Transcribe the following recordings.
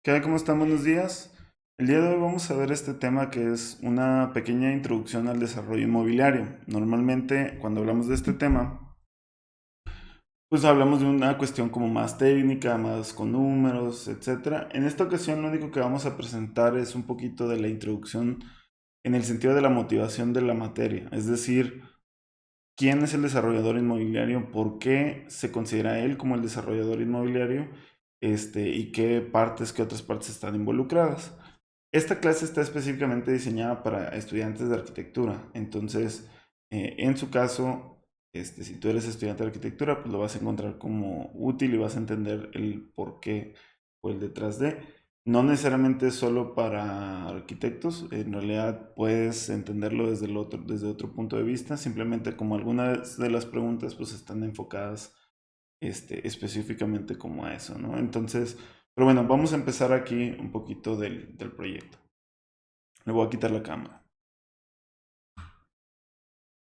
¿Qué tal? ¿Cómo están? Buenos días. El día de hoy vamos a ver este tema que es una pequeña introducción al desarrollo inmobiliario. Normalmente cuando hablamos de este tema, pues hablamos de una cuestión como más técnica, más con números, etcétera. En esta ocasión lo único que vamos a presentar es un poquito de la introducción en el sentido de la motivación de la materia, es decir, quién es el desarrollador inmobiliario, por qué se considera él como el desarrollador inmobiliario, y qué otras partes están involucradas. Esta clase está específicamente diseñada para estudiantes de arquitectura, entonces, en su caso, si tú eres estudiante de arquitectura, pues lo vas a encontrar como útil y vas a entender el por qué o el detrás de. No necesariamente es solo para arquitectos, en realidad puedes entenderlo desde otro punto de vista, simplemente como algunas de las preguntas pues están enfocadas específicamente como a eso, ¿no? Entonces, pero bueno, vamos a empezar aquí un poquito del proyecto. Le voy a quitar la cámara.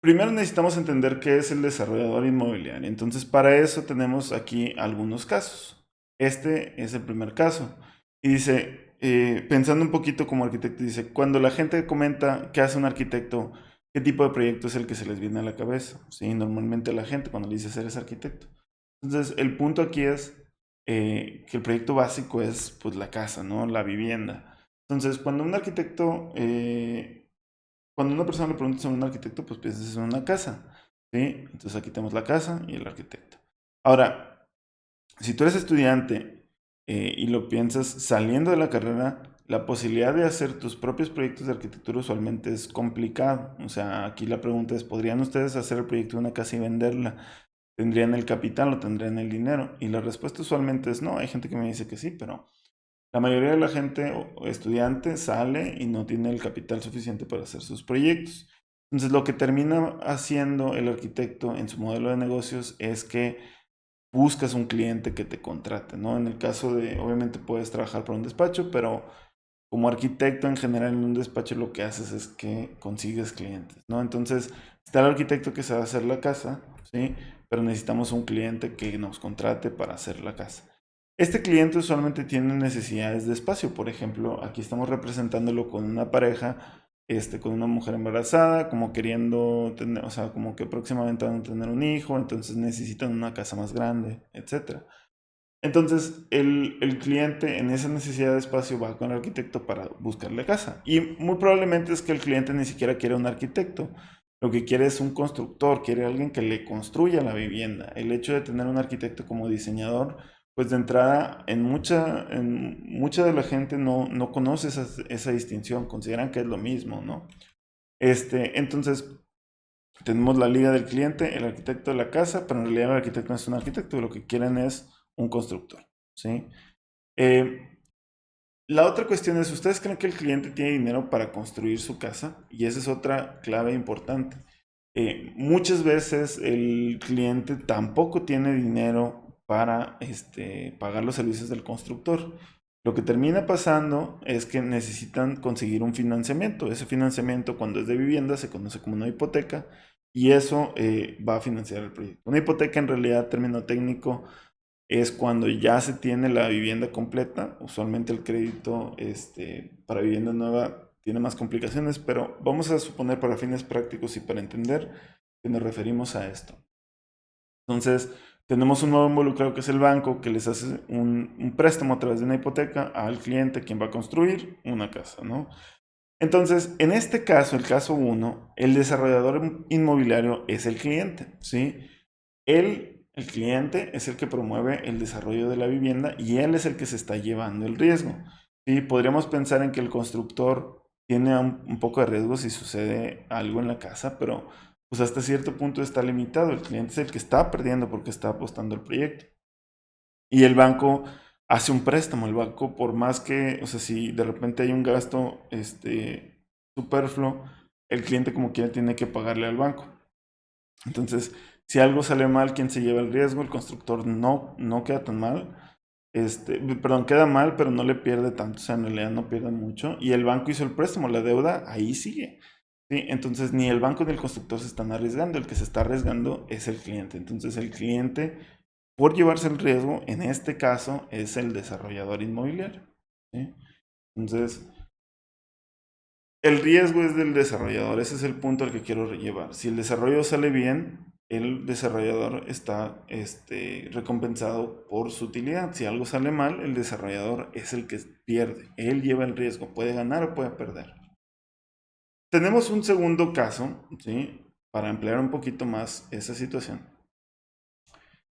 Primero necesitamos entender qué es el desarrollador inmobiliario. Entonces, para eso tenemos aquí algunos casos. Este es el primer caso. Y dice, pensando un poquito como arquitecto, dice, cuando la gente comenta qué hace un arquitecto, ¿qué tipo de proyecto es el que se les viene a la cabeza? ¿Sí? Normalmente la gente cuando le dice eres arquitecto. Entonces, el punto aquí es que el proyecto básico es pues la casa, ¿no? La vivienda. Entonces, cuando una persona le pregunta sobre un arquitecto, pues piensas en una casa, ¿sí? Entonces aquí tenemos la casa y el arquitecto. Ahora, si tú eres estudiante y lo piensas saliendo de la carrera, la posibilidad de hacer tus propios proyectos de arquitectura usualmente es complicado. O sea, aquí la pregunta es, ¿podrían ustedes hacer el proyecto de una casa y venderla? ¿Tendrían el capital o tendrían el dinero? Y la respuesta usualmente es no. Hay gente que me dice que sí, pero la mayoría de la gente o estudiante sale y no tiene el capital suficiente para hacer sus proyectos. Entonces, lo que termina haciendo el arquitecto en su modelo de negocios es que buscas un cliente que te contrate, ¿no? En el caso de, obviamente puedes trabajar para un despacho, pero como arquitecto en general en un despacho lo que haces es que consigues clientes, ¿no? Entonces, está el arquitecto que sabe hacer la casa, ¿sí? Pero necesitamos un cliente que nos contrate para hacer la casa. Este cliente usualmente tiene necesidades de espacio. Por ejemplo, aquí estamos representándolo con una pareja, con una mujer embarazada, como queriendo tener, o sea, como que próximamente van a tener un hijo, entonces necesitan una casa más grande, etcétera. Entonces, el cliente en esa necesidad de espacio va con el arquitecto para buscarle casa. Y muy probablemente es que el cliente ni siquiera quiere un arquitecto. Lo que quiere es un constructor, quiere alguien que le construya la vivienda. El hecho de tener un arquitecto como diseñador, pues de entrada, en mucha de la gente no conoce esa distinción, consideran que es lo mismo, ¿no? Entonces, tenemos la liga del cliente, el arquitecto de la casa, pero en realidad el arquitecto no es un arquitecto, lo que quieren es un constructor, ¿sí? Eh, la otra cuestión es, ¿ustedes creen que el cliente tiene dinero para construir su casa? Y esa es otra clave importante. Muchas veces el cliente tampoco tiene dinero para pagar los servicios del constructor. Lo que termina pasando es que necesitan conseguir un financiamiento. Ese financiamiento, cuando es de vivienda, se conoce como una hipoteca y eso va a financiar el proyecto. Una hipoteca en realidad, término técnico, es cuando ya se tiene la vivienda completa. Usualmente el crédito para vivienda nueva tiene más complicaciones, pero vamos a suponer para fines prácticos y para entender que nos referimos a esto. Entonces, tenemos un nuevo involucrado que es el banco, que les hace un préstamo a través de una hipoteca al cliente, quien va a construir una casa, ¿no? Entonces, en este caso, el caso uno, el desarrollador inmobiliario es el cliente, ¿sí? El cliente es el que promueve el desarrollo de la vivienda y él es el que se está llevando el riesgo. ¿Sí? Podríamos pensar en que el constructor tiene un poco de riesgo si sucede algo en la casa, pero pues hasta cierto punto está limitado. El cliente es el que está perdiendo porque está apostando el proyecto. Y el banco hace un préstamo. El banco, por más que, o sea, si de repente hay un gasto superfluo, el cliente como quiera tiene que pagarle al banco. Entonces, si algo sale mal, ¿quién se lleva el riesgo? El constructor no queda tan mal. Perdón, queda mal, pero no le pierde tanto, o sea, en realidad no pierde mucho. Y el banco hizo el préstamo, la deuda ahí sigue. ¿Sí? Entonces, ni el banco ni el constructor se están arriesgando, el que se está arriesgando es el cliente. Entonces, el cliente, por llevarse el riesgo, en este caso, es el desarrollador inmobiliario. ¿sí? Entonces, el riesgo es del desarrollador, ese es el punto al que quiero llevar. Si el desarrollo sale bien, el desarrollador está recompensado por su utilidad. Si algo sale mal, el desarrollador es el que pierde. Él lleva el riesgo, puede ganar o puede perder. Tenemos un segundo caso, ¿sí? Para emplear un poquito más esa situación.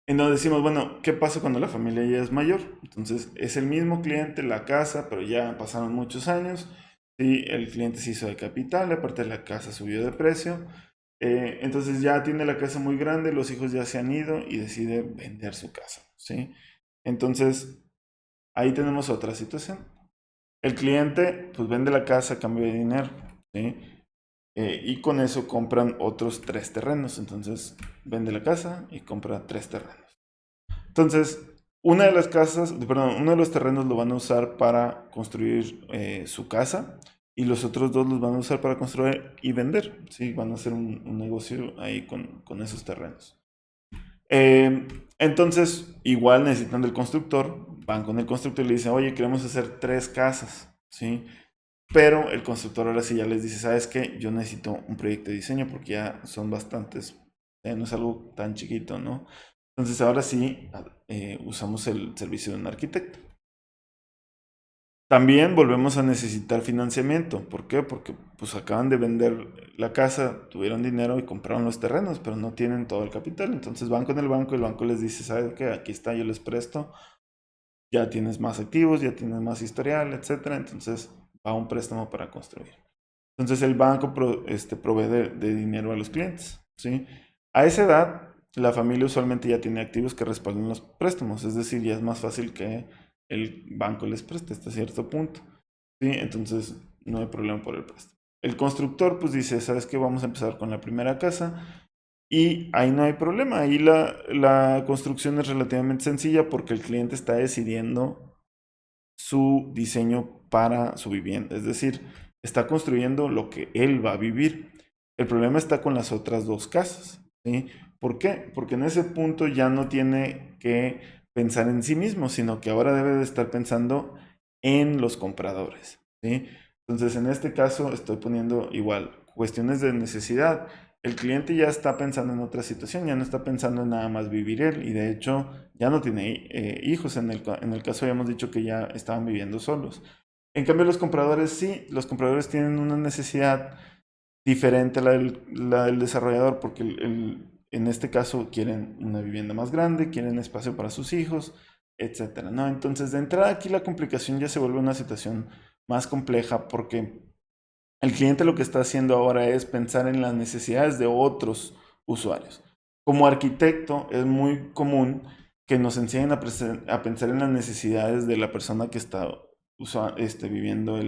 En donde decimos, bueno, ¿qué pasa cuando la familia ya es mayor? Entonces, es el mismo cliente, la casa, pero ya pasaron muchos años. Sí, el cliente se hizo de capital, aparte la casa subió de precio. Entonces ya tiene la casa muy grande, los hijos ya se han ido y decide vender su casa, ¿sí? Entonces, ahí tenemos otra situación. El cliente, pues vende la casa a cambio de dinero, ¿sí? Y con eso compran otros 3 terrenos. Entonces, vende la casa y compra 3 terrenos. Entonces, una de las casas, perdón, uno de los terrenos lo van a usar para construir su casa y los otros 2 los van a usar para construir y vender. Sí, van a hacer un negocio ahí con esos terrenos. Eh, entonces, igual necesitan del constructor, van con el constructor y le dicen, oye, queremos hacer 3 casas, ¿sí? Pero el constructor ahora sí ya les dice, ¿sabes qué? Yo necesito un proyecto de diseño porque ya son bastantes, no es algo tan chiquito, ¿no? Entonces ahora sí usamos el servicio de un arquitecto. También volvemos a necesitar financiamiento. ¿Por qué? Porque pues acaban de vender la casa, tuvieron dinero y compraron los terrenos, pero no tienen todo el capital. Entonces van con el banco y el banco les dice, ¿sabes qué? Aquí está, yo les presto, ya tienes más activos, ya tienes más historial, etcétera. Entonces va un préstamo para construir. Entonces el banco provee de dinero a los clientes, ¿sí? A esa edad, la familia usualmente ya tiene activos que respalden los préstamos, es decir, ya es más fácil que el banco les preste hasta cierto punto, ¿sí? Entonces no hay problema por el préstamo. El constructor pues dice, ¿sabes qué? Vamos a empezar con la primera casa y ahí no hay problema, ahí la construcción es relativamente sencilla porque el cliente está decidiendo su diseño para su vivienda. Es decir, está construyendo lo que él va a vivir. El problema está con las otras 2 casas. ¿Sí? ¿Por qué? Porque en ese punto ya no tiene que pensar en sí mismo, sino que ahora debe de estar pensando en los compradores. ¿Sí? Entonces, en este caso, estoy poniendo igual cuestiones de necesidad. El cliente ya está pensando en otra situación, ya no está pensando en nada más vivir él y de hecho ya no tiene hijos. En el caso habíamos dicho que ya estaban viviendo solos. En cambio los compradores sí, los compradores tienen una necesidad diferente a la del desarrollador porque en este caso quieren una vivienda más grande, quieren espacio para sus hijos, etcétera, ¿no? Entonces de entrada aquí la complicación ya se vuelve una situación más compleja porque el cliente lo que está haciendo ahora es pensar en las necesidades de otros usuarios. Como arquitecto es muy común que nos enseñen a pensar en las necesidades de la persona que está viviendo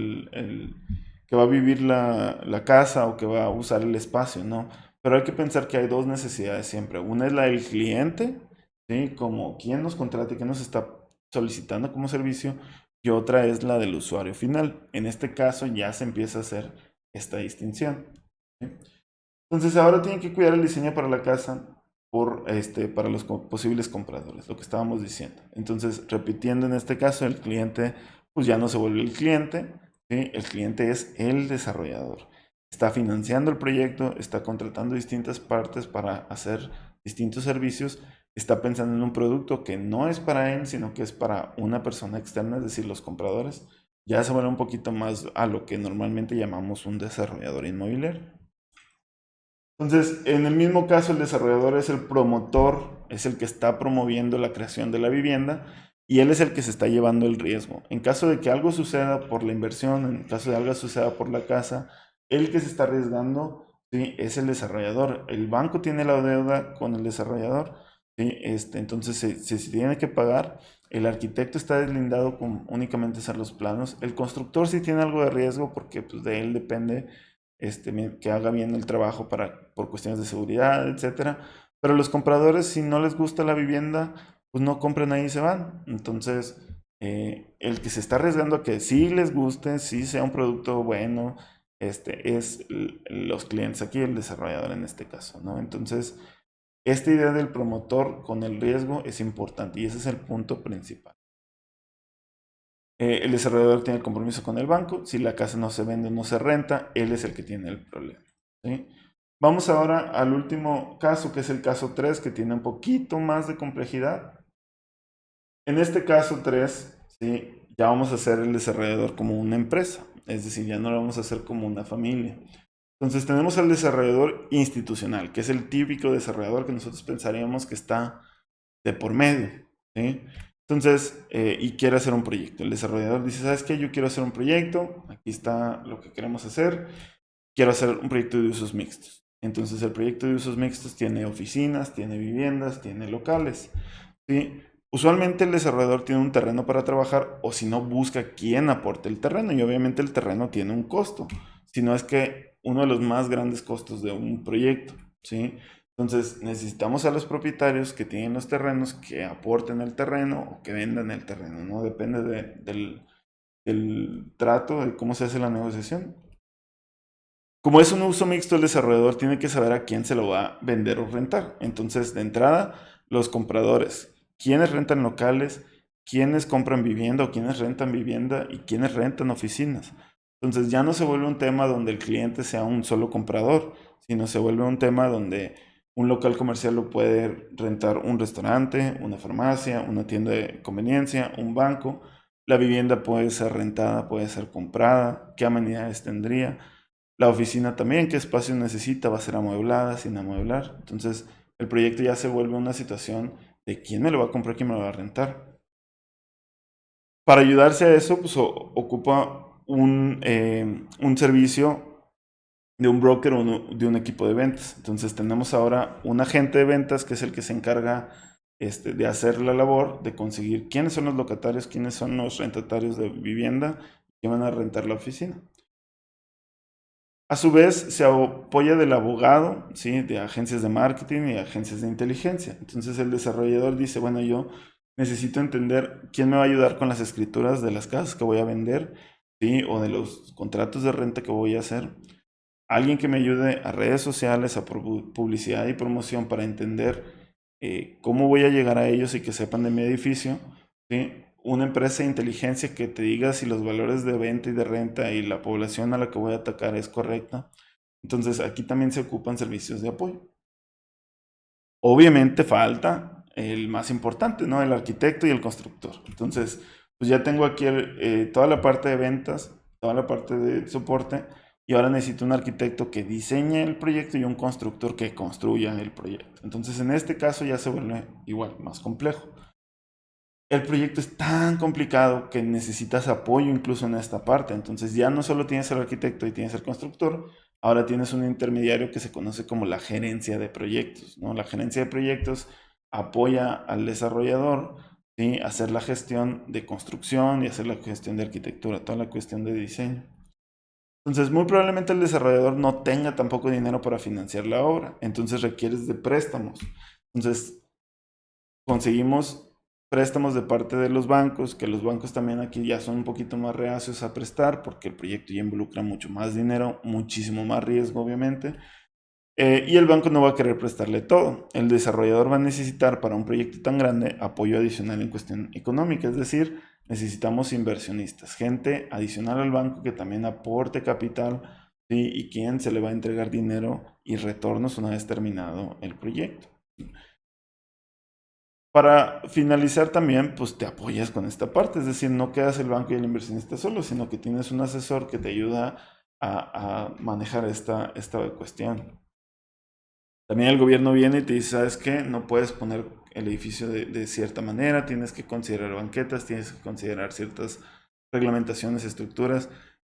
que va a vivir la casa o que va a usar el espacio, ¿no? Pero hay que pensar que hay 2 necesidades siempre. Una es la del cliente, ¿sí? Como quién nos contrata y qué nos está solicitando como servicio, y otra es la del usuario final. En este caso ya se empieza a hacer esta distinción. ¿Sí? Entonces ahora tienen que cuidar el diseño para la casa para los posibles compradores, lo que estábamos diciendo. Entonces, repitiendo en este caso, el cliente pues ya no se vuelve el cliente, ¿sí? El cliente es el desarrollador. Está financiando el proyecto, está contratando distintas partes para hacer distintos servicios, está pensando en un producto que no es para él, sino que es para una persona externa, es decir, los compradores. Ya se vuelve un poquito más a lo que normalmente llamamos un desarrollador inmobiliario. Entonces, en el mismo caso, el desarrollador es el promotor, es el que está promoviendo la creación de la vivienda y él es el que se está llevando el riesgo. En caso de que algo suceda por la inversión, en caso de algo suceda por la casa, el que se está arriesgando, ¿sí? Es el desarrollador. El banco tiene la deuda con el desarrollador, ¿sí? Entonces se tiene que pagar. El arquitecto está deslindado con únicamente hacer los planos. El constructor sí tiene algo de riesgo porque pues, de él depende que haga bien el trabajo por cuestiones de seguridad, etcétera. Pero los compradores, si no les gusta la vivienda, pues no compran ahí y se van. Entonces, el que se está arriesgando a que sí les guste, sí sea un producto bueno, es los clientes aquí, el desarrollador en este caso, ¿no? Entonces, esta idea del promotor con el riesgo es importante y ese es el punto principal. El desarrollador tiene el compromiso con el banco. Si la casa no se vende o no se renta, él es el que tiene el problema. ¿Sí? Vamos ahora al último caso, que es el caso 3, que tiene un poquito más de complejidad. En este caso 3, ¿sí? Ya vamos a hacer el desarrollador como una empresa, es decir, ya no lo vamos a hacer como una familia. Entonces tenemos al desarrollador institucional, que es el típico desarrollador que nosotros pensaríamos que está de por medio, ¿sí? Entonces, y quiere hacer un proyecto. El desarrollador dice, ¿sabes qué? Yo quiero hacer un proyecto, aquí está lo que queremos hacer, quiero hacer un proyecto de usos mixtos. Entonces el proyecto de usos mixtos tiene oficinas, tiene viviendas, tiene locales, ¿sí? Usualmente el desarrollador tiene un terreno para trabajar o si no busca quién aporte el terreno y obviamente el terreno tiene un costo, si no es que uno de los más grandes costos de un proyecto, ¿sí? Entonces necesitamos a los propietarios que tienen los terrenos que aporten el terreno o que vendan el terreno, ¿no? Depende del trato, de cómo se hace la negociación. Como es un uso mixto, el desarrollador tiene que saber a quién se lo va a vender o rentar. Entonces, de entrada, los compradores, quiénes rentan locales, quiénes compran vivienda o quiénes rentan vivienda y quiénes rentan oficinas. Entonces, ya no se vuelve un tema donde el cliente sea un solo comprador, sino se vuelve un tema donde un local comercial lo puede rentar un restaurante, una farmacia, una tienda de conveniencia, un banco. La vivienda puede ser rentada, puede ser comprada, qué amenidades tendría. La oficina también, qué espacio necesita, va a ser amueblada, sin amueblar. Entonces, el proyecto ya se vuelve una situación de quién me lo va a comprar, quién me lo va a rentar. Para ayudarse a eso, pues ocupa un servicio de un broker o de un equipo de ventas. Entonces, tenemos ahora un agente de ventas que es el que se encarga de hacer la labor de conseguir quiénes son los locatarios, quiénes son los rentatarios de vivienda que van a rentar la oficina. A su vez, se apoya del abogado, ¿sí? De agencias de marketing y agencias de inteligencia. Entonces el desarrollador dice, bueno, yo necesito entender quién me va a ayudar con las escrituras de las casas que voy a vender, ¿sí? O de los contratos de renta que voy a hacer. Alguien que me ayude a redes sociales, a publicidad y promoción para entender cómo voy a llegar a ellos y que sepan de mi edificio, ¿sí? Una empresa de inteligencia que te diga si los valores de venta y de renta y la población a la que voy a atacar es correcta. Entonces aquí también se ocupan servicios de apoyo. Obviamente falta el más importante, ¿no? El arquitecto y el constructor. Entonces, pues ya tengo aquí toda la parte de ventas, toda la parte de soporte, y ahora necesito un arquitecto que diseñe el proyecto y un constructor que construya el proyecto. Entonces, en este caso ya se vuelve igual, más complejo. El proyecto es tan complicado que necesitas apoyo incluso en esta parte. Entonces ya no solo tienes el arquitecto y tienes el constructor, ahora tienes un intermediario que se conoce como la gerencia de proyectos, ¿no? La gerencia de proyectos apoya al desarrollador, ¿sí? A hacer la gestión de construcción y hacer la gestión de arquitectura, toda la cuestión de diseño. Entonces, muy probablemente el desarrollador no tenga tampoco dinero para financiar la obra, entonces requieres de préstamos. Entonces, conseguimos préstamos de parte de los bancos, que los bancos también aquí ya son un poquito más reacios a prestar porque el proyecto ya involucra mucho más dinero, muchísimo más riesgo, obviamente. Y el banco no va a querer prestarle todo. El desarrollador va a necesitar para un proyecto tan grande apoyo adicional en cuestión económica, es decir, necesitamos inversionistas, gente adicional al banco que también aporte capital, ¿sí? Y quien se le va a entregar dinero y retornos una vez terminado el proyecto. Para finalizar también, pues te apoyas con esta parte, es decir, no quedas el banco y el inversionista solo, sino que tienes un asesor que te ayuda a manejar esta cuestión. También el gobierno viene y te dice, ¿sabes qué? No puedes poner el edificio de cierta manera, tienes que considerar banquetas, tienes que considerar ciertas reglamentaciones, estructuras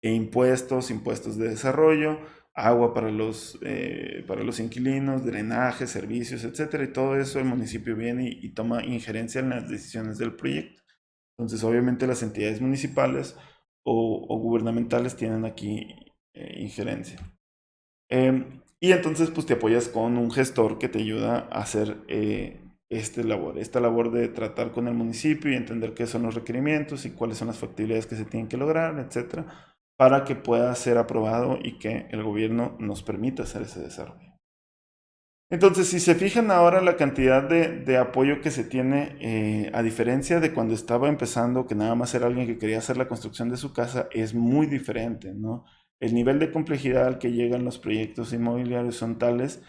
e impuestos, impuestos de desarrollo, agua para los inquilinos, drenaje, servicios, etcétera. Y todo eso el municipio viene y toma injerencia en las decisiones del proyecto. Entonces, obviamente las entidades municipales o gubernamentales tienen aquí injerencia. Y entonces pues te apoyas con un gestor que te ayuda a hacer esta labor de tratar con el municipio y entender qué son los requerimientos y cuáles son las factibilidades que se tienen que lograr, etcétera, para que pueda ser aprobado y que el gobierno nos permita hacer ese desarrollo. Entonces, si se fijan ahora la cantidad de apoyo que se tiene, a diferencia de cuando estaba empezando, que nada más era alguien que quería hacer la construcción de su casa, es muy diferente, ¿no? El nivel de complejidad al que llegan los proyectos inmobiliarios son tales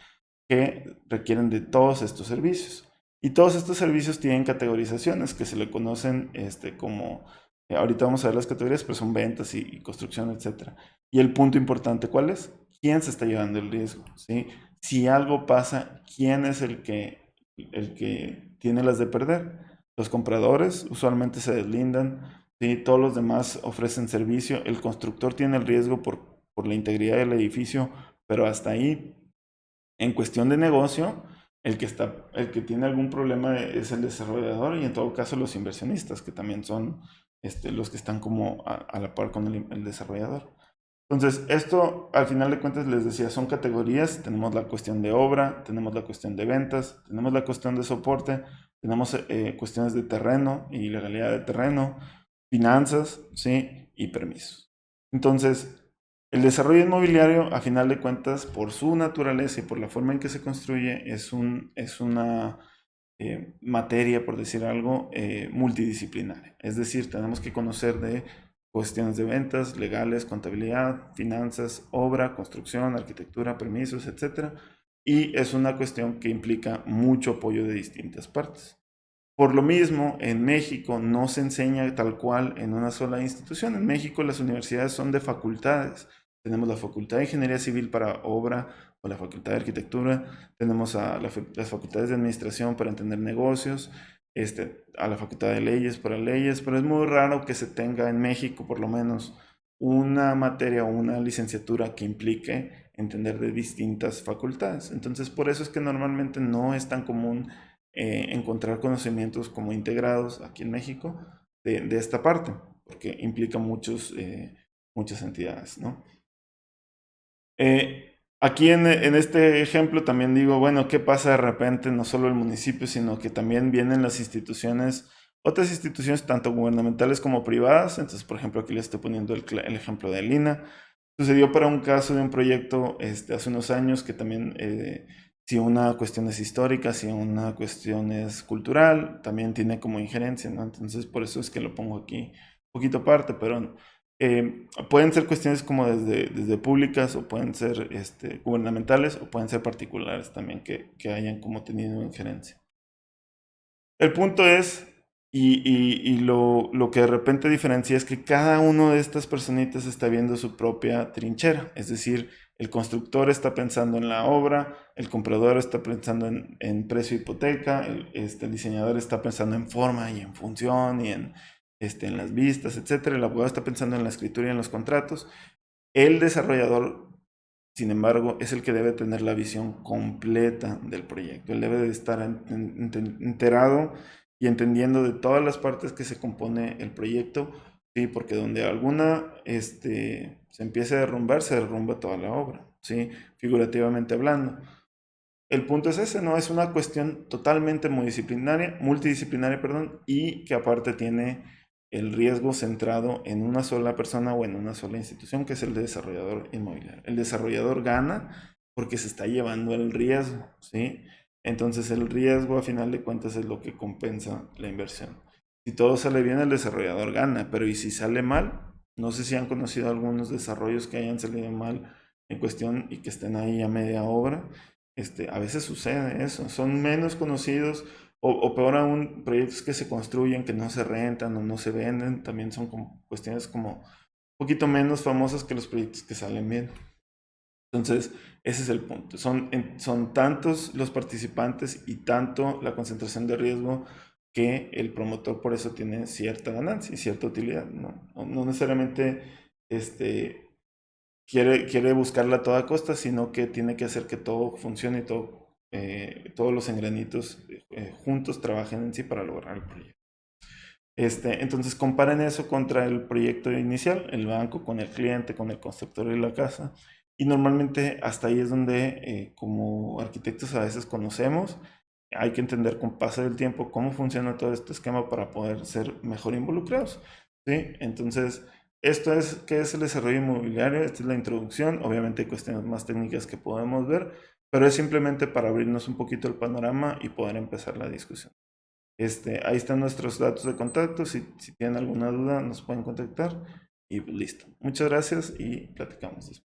que requieren de todos estos servicios. Y todos estos servicios tienen categorizaciones que se le conocen como, ahorita vamos a ver las categorías, pero son ventas y construcción, etcétera. Y el punto importante, ¿cuál es? ¿Quién se está llevando el riesgo? ¿Sí? Si algo pasa, ¿quién es el que tiene las de perder? Los compradores usualmente se deslindan, ¿sí? Todos los demás ofrecen servicio, el constructor tiene el riesgo por la integridad del edificio, pero hasta ahí. En cuestión de negocio, el que tiene algún problema es el desarrollador y en todo caso los inversionistas, que también son los que están como a la par con el desarrollador. Entonces, esto al final de cuentas les decía, son categorías, tenemos la cuestión de obra, tenemos la cuestión de ventas, tenemos la cuestión de soporte, tenemos cuestiones de terreno y legalidad de terreno, finanzas, ¿sí? Y permisos. Entonces, el desarrollo inmobiliario, a final de cuentas, por su naturaleza y por la forma en que se construye, es una materia, por decir algo, multidisciplinaria. Es decir, tenemos que conocer de cuestiones de ventas, legales, contabilidad, finanzas, obra, construcción, arquitectura, permisos, etcétera. Y es una cuestión que implica mucho apoyo de distintas partes. Por lo mismo, en México no se enseña tal cual en una sola institución. En México las universidades son de facultades. Tenemos la Facultad de Ingeniería Civil para obra o la Facultad de Arquitectura. Tenemos las facultades de Administración para entender negocios, a la Facultad de Leyes para leyes, pero es muy raro que se tenga en México por lo menos una materia o una licenciatura que implique entender de distintas facultades. Entonces, por eso es que normalmente no es tan común encontrar conocimientos como integrados aquí en México de esta parte, porque implica muchas entidades, ¿no? Aquí en este ejemplo también digo, bueno, ¿qué pasa de repente? No solo el municipio, sino que también vienen las instituciones, otras instituciones tanto gubernamentales como privadas. Entonces, por ejemplo, aquí les estoy poniendo el ejemplo de Lina. Sucedió para un caso de un proyecto hace unos años que también, si una cuestión es histórica, si una cuestión es cultural, también tiene como injerencia, ¿no? Entonces, por eso es que lo pongo aquí un poquito aparte, pero pueden ser cuestiones como desde públicas o pueden ser gubernamentales o pueden ser particulares también que hayan como tenido injerencia. El punto es, y lo que de repente diferencia es que cada uno de estas personitas está viendo su propia trinchera. Es decir, el constructor está pensando en la obra, el comprador está pensando en precio de hipoteca, el diseñador está pensando en forma y en función y en las vistas, etcétera. El abogado está pensando en la escritura y en los contratos. El desarrollador, sin embargo, es el que debe tener la visión completa del proyecto. Él debe de estar enterado y entendiendo de todas las partes que se compone el proyecto, ¿sí? Porque donde alguna se empiece a derrumbar, se derrumba toda la obra, ¿sí? Figurativamente hablando. El punto es ese, ¿no? Es una cuestión totalmente multidisciplinaria, perdón, y que aparte tiene el riesgo centrado en una sola persona o en una sola institución, que es el desarrollador inmobiliario. El desarrollador gana porque se está llevando el riesgo, ¿sí? Entonces el riesgo a final de cuentas es lo que compensa la inversión. Si todo sale bien, el desarrollador gana, pero ¿y si sale mal? No sé si han conocido algunos desarrollos que hayan salido mal en cuestión y que estén ahí a media obra. A veces sucede eso, son menos conocidos o peor aún, proyectos que se construyen, que no se rentan o no se venden, también son como cuestiones como un poquito menos famosas que los proyectos que salen bien. Entonces, ese es el punto. Son tantos los participantes y tanto la concentración de riesgo que el promotor por eso tiene cierta ganancia y cierta utilidad, ¿no? No necesariamente este, quiere buscarla a toda costa, sino que tiene que hacer que todo funcione y todos los engranitos juntos trabajen en sí para lograr el proyecto. Entonces comparen eso contra el proyecto inicial, el banco con el cliente, con el constructor de la casa. Y normalmente hasta ahí es donde como arquitectos a veces conocemos, hay que entender con paso del tiempo cómo funciona todo este esquema para poder ser mejor involucrados, ¿sí? Entonces, esto es qué es el desarrollo inmobiliario, esta es la introducción, obviamente hay cuestiones más técnicas que podemos ver, pero es simplemente para abrirnos un poquito el panorama y poder empezar la discusión. Ahí están nuestros datos de contacto. Si tienen alguna duda, nos pueden contactar. Y pues listo. Muchas gracias y platicamos después.